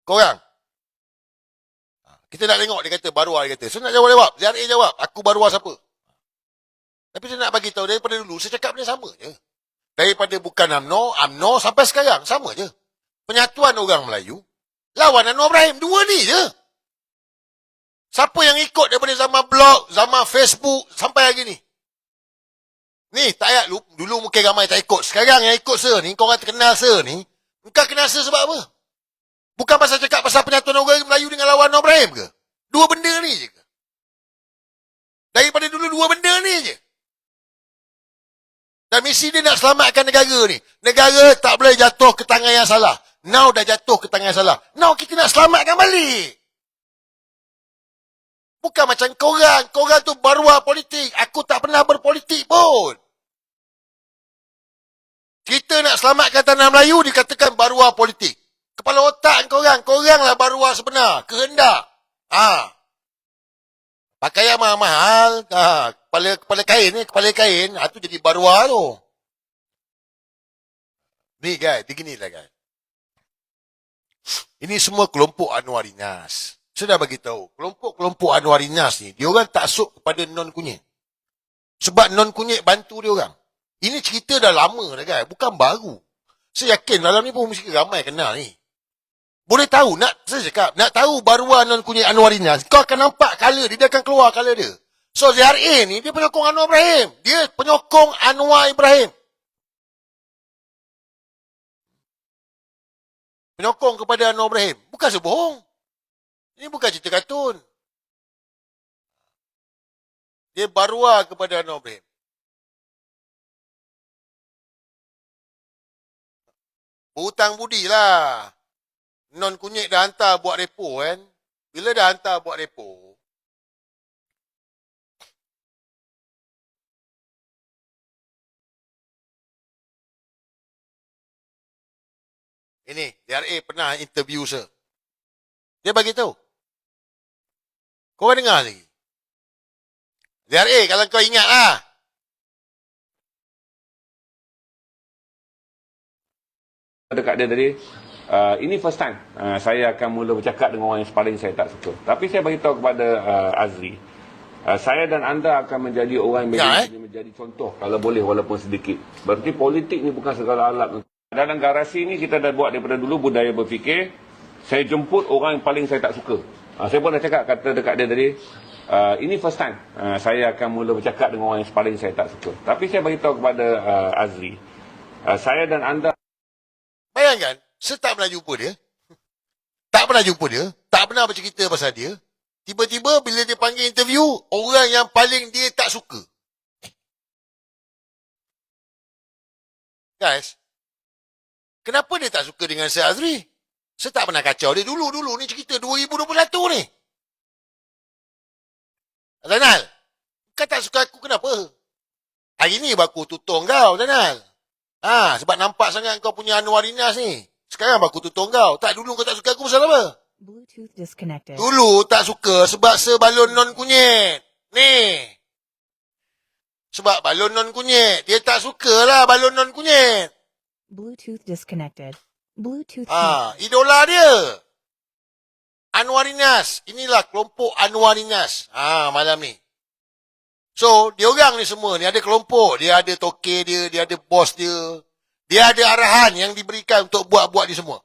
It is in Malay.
korang. Kita nak tengok, dia kata, Barua dia kata. So nak jawab. ZRA jawab, aku Barua siapa? Tapi saya nak bagi tahu daripada dulu, saya cakap benda sama je. Daripada bukan UMNO sampai sekarang, sama je. Penyatuan orang Melayu, lawan Anwar Ibrahim, dua ni je. Siapa yang ikut daripada zaman blog, zaman Facebook, sampai hari ni? Ni, tak payah, dulu mungkin ramai tak ikut. Sekarang yang ikut Sir ni, korang terkenal Sir ni, kau kenal Sir sebab apa? Bukan pasal cakap pasal penyatuan orang Melayu dengan lawan Anwar Ibrahim ke? Dua benda ni je ke? Daripada dulu dua benda ni je. Dan misi dia nak selamatkan negara ni. Negara tak boleh jatuh ke tangan yang salah. Now dah jatuh ke tangan yang salah. Now kita nak selamatkan balik. Bukan macam korang. Korang tu Barua politik. Aku tak pernah berpolitik pun. Kita nak selamatkan tanah Melayu dikatakan Barua politik. Kepala otak korang. Koranglah Barua sebenar. Kehendak. Pakaian mahal. Kepala kain ni. Kepala kain. Itu jadi Barua tu. Ni guys. Beginilah guys. Ini semua kelompok Anwarinas. Saya dah bagi tahu. Kelompok-kelompok Anwarinas ni. Diorang taksub kepada non-kunyit. Sebab non-kunyit bantu diorang. Ini cerita dah lama dah guys. Bukan baru. Saya yakin dalam ni pun mesti ramai kenal ni. Boleh tahu, saya cakap, nak tahu Barua non-kunyit Anwarinas, kau akan nampak colour dia akan keluar colour dia. So ZRA ni, dia penyokong Anwar Ibrahim. Dia penyokong Anwar Ibrahim. Penyokong kepada Anwar Ibrahim. Bukan sebohong. Ini bukan cerita kartun. Dia Barua kepada Anwar Ibrahim. Berhutang budi lah. Non-kunyit dah hantar buat repo kan. Bila dah hantar buat repo, ini, DRA pernah interview Sir. Dia bagi tahu. Kau dengar lagi. DRA, kalau kau ingat lah. Dekat dia tadi, ini first time saya akan mula bercakap dengan orang yang paling saya tak suka. Tapi saya beritahu kepada Azri, saya dan anda akan menjadi orang yang menjadi contoh kalau boleh walaupun sedikit. Berarti politik ni bukan segala alat. Dalam garasi ni kita dah buat daripada dulu budaya berfikir. Saya jemput orang yang paling saya tak suka. Saya pun dah cakap kata dekat dia tadi, ini first time saya akan mula bercakap dengan orang yang paling saya tak suka. Tapi saya beritahu kepada Azri, saya dan anda. Bayangkan, saya tak pernah jumpa dia. Tak pernah jumpa dia. Tak pernah bercerita pasal dia. Tiba-tiba bila dia panggil interview, orang yang paling dia tak suka. Guys, kenapa dia tak suka dengan Syed Azri? Saya tak pernah kacau dia dulu-dulu. Ni cerita 2021 ni. Zainal, kau tak suka aku kenapa? Hari ni baku tutung kau, Zainal. Sebab nampak sangat kau punya Anwarinas ni. Sekarang baku tutung kau. Tak, dulu kau tak suka aku pasal apa? Bluetooth disconnected. Dulu tak suka sebab sebalon non-kunyit. Ni. Sebab balon non-kunyit. Dia tak sukalah balon non-kunyit. Bluetooth disconnected. Bluetooth. Idola dia. Anwarinas. Inilah kelompok Anwarinas. Malam ni. So, diorang ni semua ni ada kelompok. Dia ada toke dia, dia ada bos dia. Dia ada arahan yang diberikan untuk buat-buat ni semua.